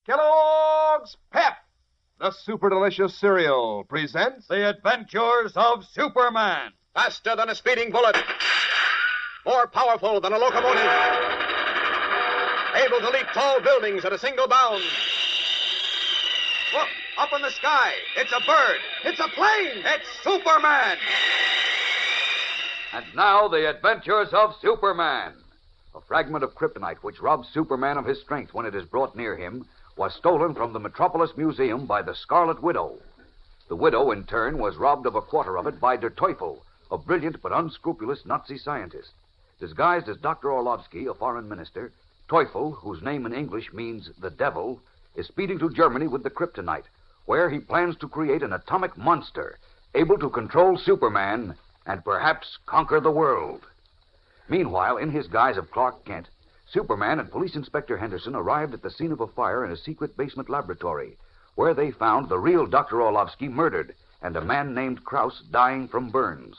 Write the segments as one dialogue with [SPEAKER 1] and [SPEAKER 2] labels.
[SPEAKER 1] Kellogg's Pep, the super delicious cereal, presents
[SPEAKER 2] The Adventures of Superman.
[SPEAKER 3] Faster than a speeding bullet. More powerful than a locomotive. Able to leap tall buildings at a single bound. Look, up in the sky. It's a bird. It's a plane. It's Superman.
[SPEAKER 4] And now, The Adventures of Superman. A fragment of kryptonite which robs Superman of his strength when it is brought near him was stolen from the Metropolis Museum by the Scarlet Widow. The widow, in turn, was robbed of a quarter of it by Der Teufel, a brilliant but unscrupulous Nazi scientist. Disguised as Dr. Orlovsky, a foreign minister, Teufel, whose name in English means the devil, is speeding to Germany with the kryptonite, where he plans to create an atomic monster able to control Superman and perhaps conquer the world. Meanwhile, in his guise of Clark Kent, Superman and Police Inspector Henderson arrived at the scene of a fire in a secret basement laboratory, where they found the real Dr. Orlovsky murdered and a man named Krauss dying from burns.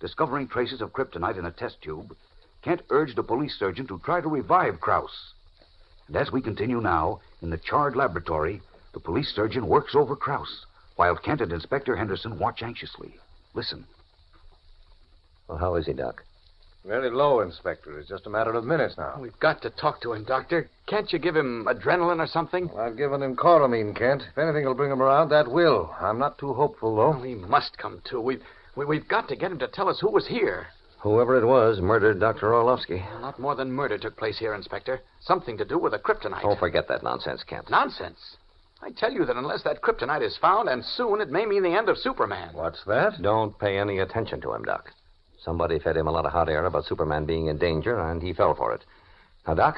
[SPEAKER 4] Discovering traces of kryptonite in a test tube, Kent urged a police surgeon to try to revive Krauss. And as we continue now, in the charred laboratory, the police surgeon works over Krauss, while Kent and Inspector Henderson watch anxiously. Listen.
[SPEAKER 5] Well, how is he, Doc?
[SPEAKER 6] Very low, Inspector. It's just a matter of minutes now.
[SPEAKER 7] We've got to talk to him, Doctor. Can't you give him adrenaline or something?
[SPEAKER 6] I've given him chloramine, Kent. If anything will bring him around, that will. I'm not too hopeful, though.
[SPEAKER 7] Oh, he must come to. We've got to get him to tell us who was here.
[SPEAKER 5] Whoever it was murdered Dr. Orlovsky.
[SPEAKER 7] A lot more than murder took place here, Inspector. Something to do with the kryptonite.
[SPEAKER 5] Oh, forget that nonsense, Kent.
[SPEAKER 7] Nonsense? I tell you that unless that kryptonite is found, and soon, it may mean the end of Superman.
[SPEAKER 6] What's that?
[SPEAKER 5] Don't pay any attention to him, Doc. Somebody fed him a lot of hot air about Superman being in danger, and he fell for it. Now, Doc,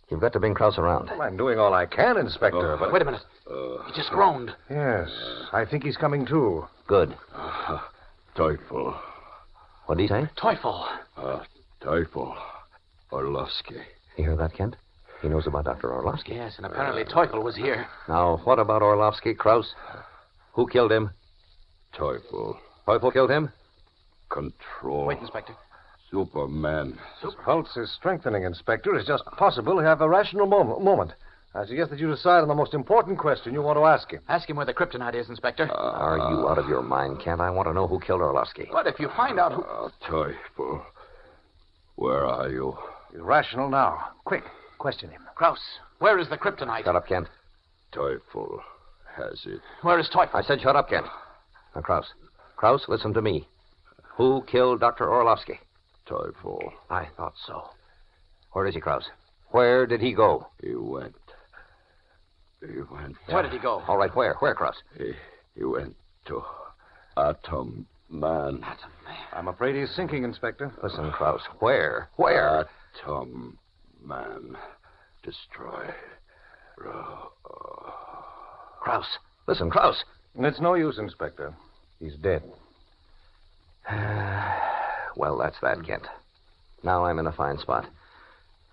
[SPEAKER 5] you've got to bring Krauss around.
[SPEAKER 6] Well, I'm doing all I can, Inspector, but...
[SPEAKER 7] Wait a minute. He just groaned.
[SPEAKER 6] Yes, I think he's coming to.
[SPEAKER 5] Good.
[SPEAKER 8] Teufel.
[SPEAKER 5] What did he say?
[SPEAKER 7] Teufel.
[SPEAKER 8] Teufel. Orlovsky.
[SPEAKER 5] You hear that, Kent? He knows about Dr. Orlovsky.
[SPEAKER 7] Yes, and apparently Teufel was here.
[SPEAKER 5] Now, what about Orlovsky, Krauss? Who killed him?
[SPEAKER 8] Teufel.
[SPEAKER 5] Teufel killed him?
[SPEAKER 8] Control.
[SPEAKER 7] Wait, Inspector.
[SPEAKER 8] Superman.
[SPEAKER 6] His pulse is strengthening, Inspector. It's just possible to have a rational moment. I suggest that you decide on the most important question you want to ask him.
[SPEAKER 7] Ask him where the kryptonite is, Inspector.
[SPEAKER 5] Are you out of your mind, Kent? I want to know who killed Orlovsky.
[SPEAKER 7] But if you find out who...
[SPEAKER 8] Teufel. Where are you?
[SPEAKER 6] He's rational now. Quick, question him.
[SPEAKER 7] Krauss, where is the kryptonite?
[SPEAKER 5] Shut up, Kent.
[SPEAKER 8] Teufel has it.
[SPEAKER 7] Where is Teufel?
[SPEAKER 5] I said shut up, Kent. Now, Krauss. Krauss, listen to me. Who killed Dr. Orlovsky?
[SPEAKER 8] Teufel.
[SPEAKER 5] I thought so. Where is he, Krauss? Where did he go?
[SPEAKER 8] He went.
[SPEAKER 7] Where did he go?
[SPEAKER 5] All right, where? Where, Krauss?
[SPEAKER 8] He went to Atom Man.
[SPEAKER 7] Atom Man.
[SPEAKER 6] I'm afraid he's sinking, Inspector.
[SPEAKER 5] Listen, Krauss. Where? Where?
[SPEAKER 8] Atom Man. Destroy.
[SPEAKER 5] Krauss. Listen, Krauss.
[SPEAKER 6] It's no use, Inspector. He's dead.
[SPEAKER 5] Well, that's that, Kent. Now I'm in a fine spot.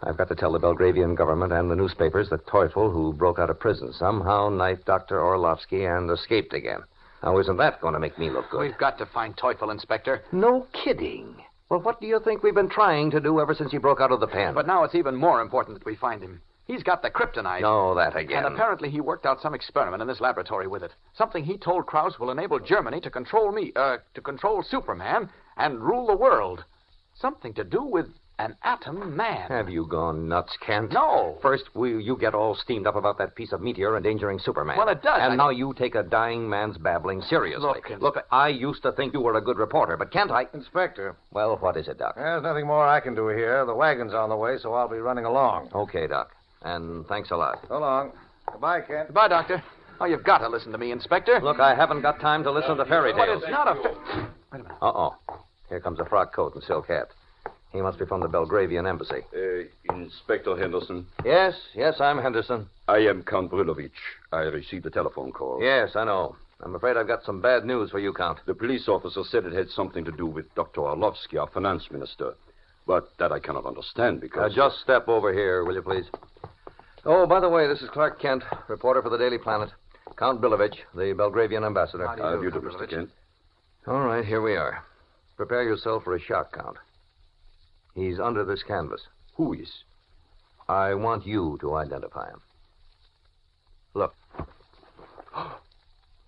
[SPEAKER 5] I've got to tell the Belgravian government and the newspapers that Teufel, who broke out of prison, somehow knifed Dr. Orlovsky and escaped again. Now, isn't that going to make me look good?
[SPEAKER 7] We've got to find Teufel, Inspector.
[SPEAKER 5] No kidding. Well, what do you think we've been trying to do ever since he broke out of the pen?
[SPEAKER 7] But now it's even more important that we find him. He's got the kryptonite.
[SPEAKER 5] No, that again.
[SPEAKER 7] And apparently he worked out some experiment in this laboratory with it. Something he told Krauss will enable Germany to control Superman and rule the world. Something to do with an atom man.
[SPEAKER 5] Have you gone nuts, Kent?
[SPEAKER 7] No.
[SPEAKER 5] First, you get all steamed up about that piece of meteor endangering Superman.
[SPEAKER 7] Well, it does.
[SPEAKER 5] And now you take a dying man's babbling seriously.
[SPEAKER 7] Look,
[SPEAKER 5] I used to think you were a good reporter, but Kent,
[SPEAKER 6] Inspector.
[SPEAKER 5] Well, what is it, Doc?
[SPEAKER 6] There's nothing more I can do here. The wagon's on the way, so I'll be running along.
[SPEAKER 5] Okay, Doc. And thanks a lot.
[SPEAKER 6] So long. Goodbye, Kent.
[SPEAKER 7] Goodbye, Doctor. Oh, you've got to listen to me, Inspector.
[SPEAKER 5] Look, I haven't got time to listen to fairy
[SPEAKER 7] But
[SPEAKER 5] tales.
[SPEAKER 7] it's not a... Wait a minute.
[SPEAKER 5] Uh-oh. Here comes a frock coat and silk hat. He must be from the Belgravian embassy.
[SPEAKER 8] Inspector Henderson.
[SPEAKER 5] Yes, I'm Henderson.
[SPEAKER 8] I am Count Brilovich. I received a telephone call.
[SPEAKER 5] Yes, I know. I'm afraid I've got some bad news for you, Count.
[SPEAKER 8] The police officer said it had something to do with Dr. Orlovsky, our finance minister. But that I cannot understand because...
[SPEAKER 5] Just step over here, will you, please? Oh, by the way, this is Clark Kent, reporter for the Daily Planet. Count Brilovich, the Belgravian ambassador.
[SPEAKER 8] How do you do, Mr. Kent?
[SPEAKER 5] All right, here we are. Prepare yourself for a shock, Count. He's under this canvas.
[SPEAKER 8] Who is?
[SPEAKER 5] I want you to identify him. Look,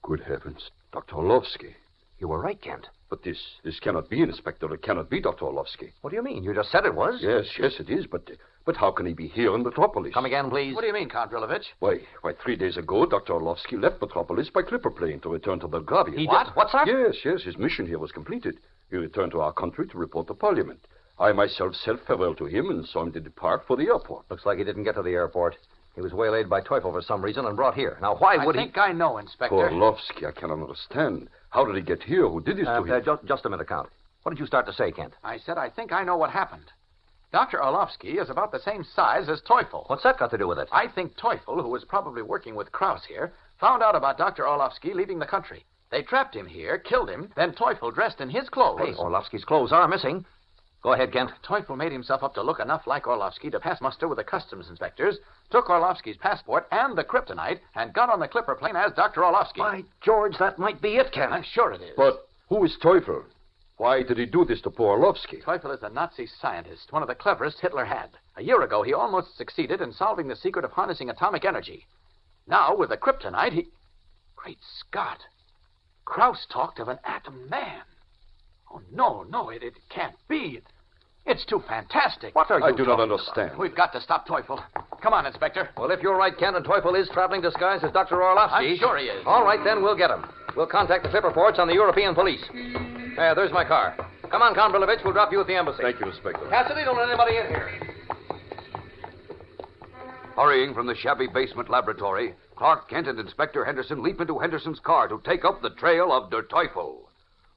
[SPEAKER 8] Good heavens. Dr. Orlovsky.
[SPEAKER 5] you were right, Kent.
[SPEAKER 8] But this cannot be, Inspector. It cannot be Dr. Orlovsky.
[SPEAKER 5] What do you mean? You just said it was.
[SPEAKER 8] Yes, it is. But how can he be here in Metropolis?
[SPEAKER 5] Come again, please.
[SPEAKER 7] What do you mean, Count Rilovich?
[SPEAKER 8] Why, 3 days ago, Dr. Orlovsky left Metropolis by clipper plane to return to Belgravia.
[SPEAKER 5] He did? What's that?
[SPEAKER 8] Yes. His mission here was completed. He returned to our country to report to Parliament. I myself said farewell to him and saw him to depart for the airport.
[SPEAKER 5] Looks like he didn't get to the airport. He was waylaid by Teufel for some reason and brought here. Now, why would
[SPEAKER 7] I think I know, Inspector.
[SPEAKER 8] Orlovsky, I cannot understand. How did he get here? Who did this to him?
[SPEAKER 5] Just a minute, Count. What did you start to say, Kent?
[SPEAKER 7] I said I think I know what happened. Dr. Orlovsky is about the same size as Teufel.
[SPEAKER 5] What's that got to do with it?
[SPEAKER 7] I think Teufel, who was probably working with Kraus here, found out about Dr. Orlovsky leaving the country. They trapped him here, killed him, then Teufel, dressed in his clothes.
[SPEAKER 5] Hey, Orlovsky's clothes are missing. Go ahead, Kent.
[SPEAKER 7] Teufel made himself up to look enough like Orlovsky to pass muster with the customs inspectors, took Orlovsky's passport and the kryptonite, and got on the clipper plane as Dr. Orlovsky.
[SPEAKER 5] By George, that might be it, Kent.
[SPEAKER 7] I'm sure it is.
[SPEAKER 8] But who is Teufel? Why did he do this to poor Orlovsky?
[SPEAKER 7] Teufel is a Nazi scientist, one of the cleverest Hitler had. A year ago, he almost succeeded in solving the secret of harnessing atomic energy. Now, with the kryptonite, he... Great Scott! Kraus talked of an atom man. Oh, no, it can't be. It's too fantastic.
[SPEAKER 5] What are you
[SPEAKER 8] I do not
[SPEAKER 5] talking
[SPEAKER 8] understand.
[SPEAKER 5] about?
[SPEAKER 7] We've got to stop Teufel. Come on, Inspector.
[SPEAKER 5] Well, if you're right, Kent, and Teufel is traveling disguised as Dr. Orlovsky...
[SPEAKER 7] I'm sure he is.
[SPEAKER 5] All right, then, we'll get him. We'll contact the clipper ports on the European police. There's my car. Come on, Count Rilovich. We'll drop you at the embassy.
[SPEAKER 8] Thank you, Inspector.
[SPEAKER 5] Cassidy, don't let anybody in here.
[SPEAKER 4] Hurrying from the shabby basement laboratory, Clark Kent and Inspector Henderson leap into Henderson's car to take up the trail of Der Teufel.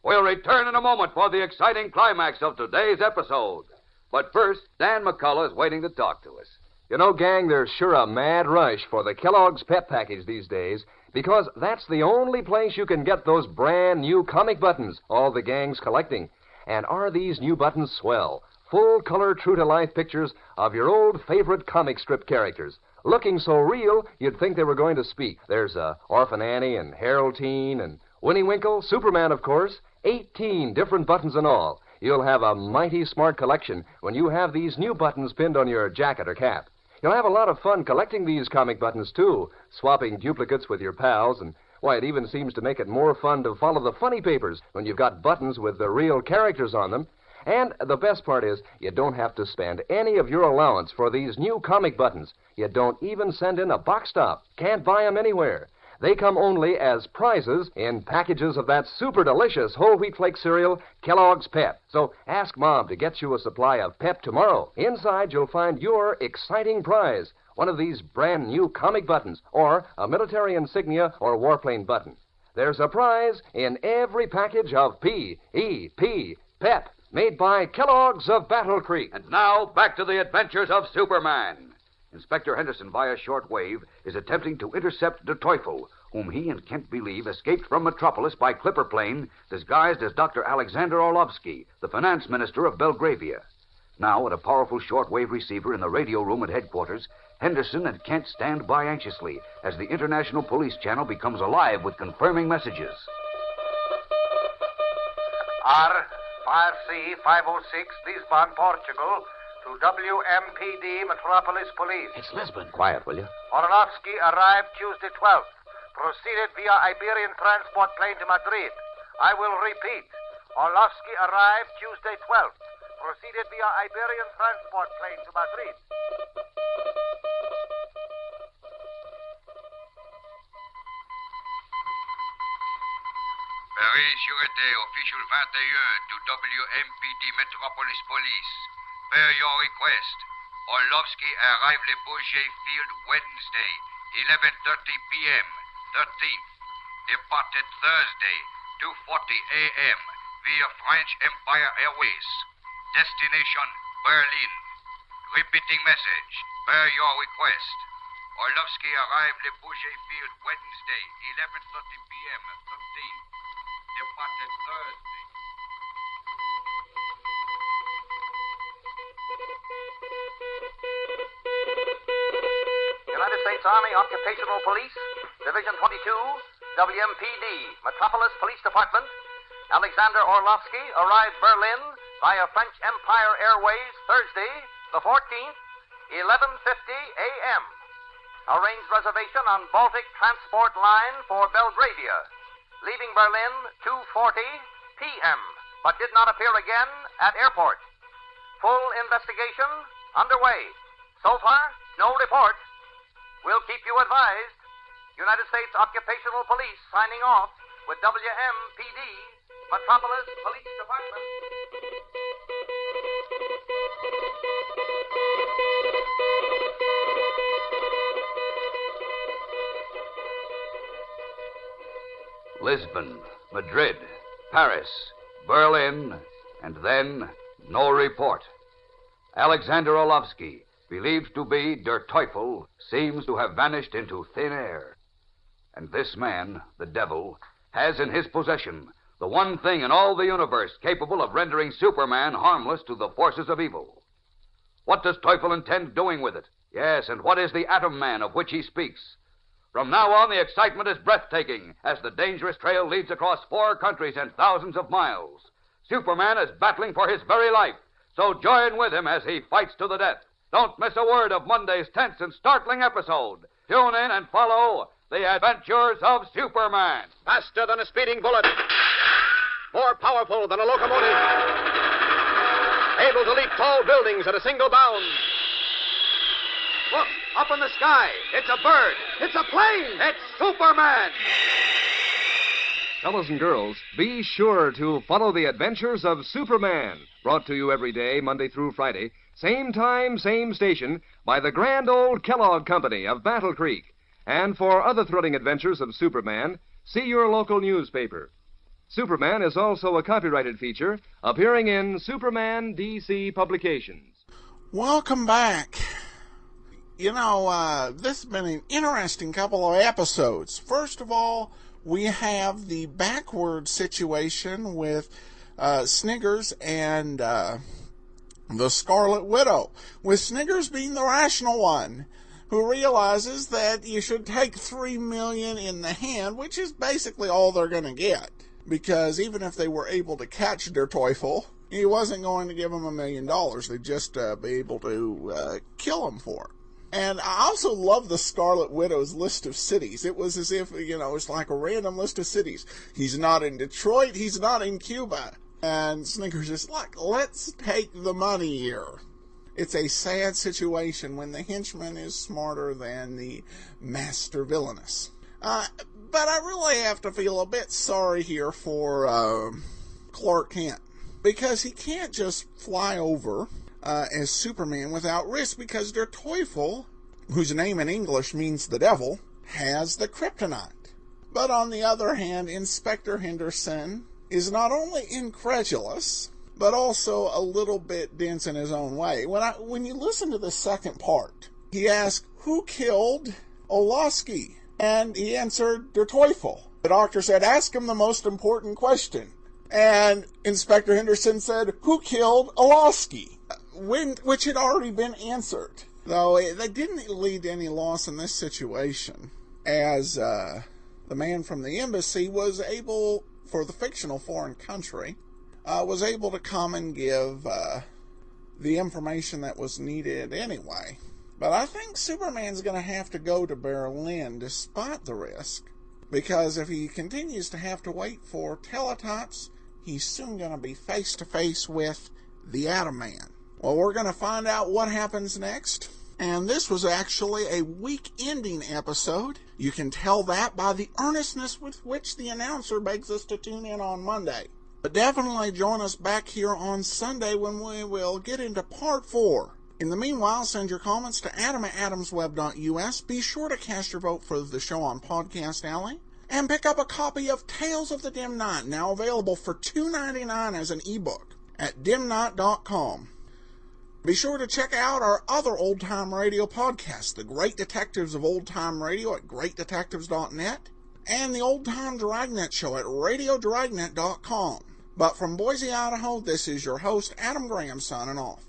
[SPEAKER 4] We'll return in a moment for the exciting climax of today's episode. But first, Dan McCullough is waiting to talk to us.
[SPEAKER 9] You know, gang, there's sure a mad rush for the Kellogg's Pep package these days because that's the only place you can get those brand new comic buttons all the gang's collecting. And are these new buttons swell? Full-color, true-to-life pictures of your old favorite comic strip characters. Looking so real, you'd think they were going to speak. There's Orphan Annie and Haroldine and Winnie Winkle, Superman, of course. 18 different buttons in all. You'll have a mighty smart collection when you have these new buttons pinned on your jacket or cap. You'll have a lot of fun collecting these comic buttons, too, swapping duplicates with your pals, and, why, it even seems to make it more fun to follow the funny papers when you've got buttons with the real characters on them. And the best part is, you don't have to spend any of your allowance for these new comic buttons. You don't even send in a box top. Can't buy them anywhere. They come only as prizes in packages of that super delicious whole wheat flake cereal, Kellogg's Pep. So ask Mom to get you a supply of Pep tomorrow. Inside, you'll find your exciting prize, one of these brand new comic buttons, or a military insignia or warplane button. There's a prize in every package of P.E.P. Pep, made by Kellogg's of Battle Creek.
[SPEAKER 4] And now, back to the adventures of Superman. Inspector Henderson, via shortwave, is attempting to intercept Der Teufel, whom he and Kent believe escaped from Metropolis by clipper plane, disguised as Dr. Alexander Orlovsky, the finance minister of Belgravia. Now, at a powerful shortwave receiver in the radio room at headquarters, Henderson and Kent stand by anxiously as the International Police Channel becomes alive with confirming messages.
[SPEAKER 3] R5C 506, Lisbon, Portugal, to WMPD Metropolis Police.
[SPEAKER 7] It's Lisbon.
[SPEAKER 5] Quiet, will you?
[SPEAKER 3] Orlovsky arrived Tuesday 12th. Proceeded via Iberian transport plane to Madrid. I will repeat. Orlovsky arrived Tuesday 12th. Proceeded via Iberian transport plane to Madrid.
[SPEAKER 10] Paris, Sûreté, official 21 to WMPD Metropolis Police. Per your request, Orlovsky arrived Le Bourget Field Wednesday, 11:30 p.m., 13th. Departed Thursday, 2:40 a.m. via French Empire Airways. Destination, Berlin. Repeating message, per your request. Orlovsky arrived Le Bourget Field Wednesday, 11:30 p.m., 13th. Departed Thursday.
[SPEAKER 3] United States Army Occupational Police, Division 22, WMPD, Metropolis Police Department. Alexander Orlovsky arrived Berlin via French Empire Airways Thursday, the 14th, 11:50 a.m. Arranged reservation on Baltic Transport Line for Belgravia. Leaving Berlin 2:40 p.m., but did not appear again at airport. Full investigation underway. So far, no report. We'll keep you advised. United States Occupational Police signing off with WMPD, Metropolis Police Department.
[SPEAKER 4] Lisbon, Madrid, Paris, Berlin, and then no report. Alexander Orlovsky, believed to be Der Teufel, seems to have vanished into thin air. And this man, the devil, has in his possession the one thing in all the universe capable of rendering Superman harmless to the forces of evil. What does Teufel intend doing with it? Yes, and what is the Atom Man of which he speaks? From now on, the excitement is breathtaking as the dangerous trail leads across 4 countries and thousands of miles. Superman is battling for his very life, so join with him as he fights to the death. Don't miss a word of Monday's tense and startling episode. Tune in and follow The Adventures of Superman.
[SPEAKER 11] Faster than a speeding bullet. More powerful than a locomotive. Able to leap tall buildings at a single bound.
[SPEAKER 2] Look, up in the sky. It's a bird. It's a plane. It's Superman.
[SPEAKER 12] Fellows and girls, be sure to follow The Adventures of Superman, brought to you every day, Monday through Friday, same time, same station, by the grand old Kellogg Company of Battle Creek. And for other thrilling adventures of Superman, see your local newspaper. Superman is also a copyrighted feature appearing in Superman DC Publications.
[SPEAKER 13] Welcome back. You know, this has been an interesting couple of episodes. First of all, we have the backward situation with Sniggers and the Scarlet Widow, with Sniggers being the rational one, who realizes that you should take $3 million in the hand, which is basically all they're going to get. Because even if they were able to catch Der Teufel, he wasn't going to give them $1 million. They'd just be able to kill him for it. And I also love the Scarlet Widow's list of cities. It was as if, it's like a random list of cities. He's not in Detroit. He's not in Cuba. And Snickers is like, let's take the money here. It's a sad situation when the henchman is smarter than the master villainous. But I really have to feel a bit sorry here for Clark Kent, because he can't just fly over as Superman without risk, because Der Teufel, whose name in English means the devil, has the Kryptonite. But on the other hand, Inspector Henderson is not only incredulous, but also a little bit dense in his own way. When you listen to the second part, he asked, who killed Orlovsky? And he answered, Der Teufel. The doctor said, ask him the most important question. And Inspector Henderson said, who killed Orlovsky? Which had already been answered. Though that didn't lead to any loss in this situation, as the man from the embassy was able, for the fictional foreign country, was able to come and give the information that was needed anyway. But I think Superman's going to have to go to Berlin despite the risk, because if he continues to have to wait for teletypes, he's soon going to be face to face with the Atom Man. Well, we're going to find out what happens next. And this was actually a week-ending episode. You can tell that by the earnestness with which the announcer begs us to tune in on Monday. But definitely join us back here on Sunday when we will get into Part 4. In the meanwhile, send your comments to adam@adamsweb.us. Be sure to cast your vote for the show on Podcast Alley. And pick up a copy of Tales of the Dim Night, now available for $2.99 as an ebook at dimnight.com. Be sure to check out our other Old Time Radio podcasts, The Great Detectives of Old Time Radio at greatdetectives.net, and the Old Time Dragnet Show at radiodragnet.com. But from Boise, Idaho, this is your host, Adam Graham, signing off.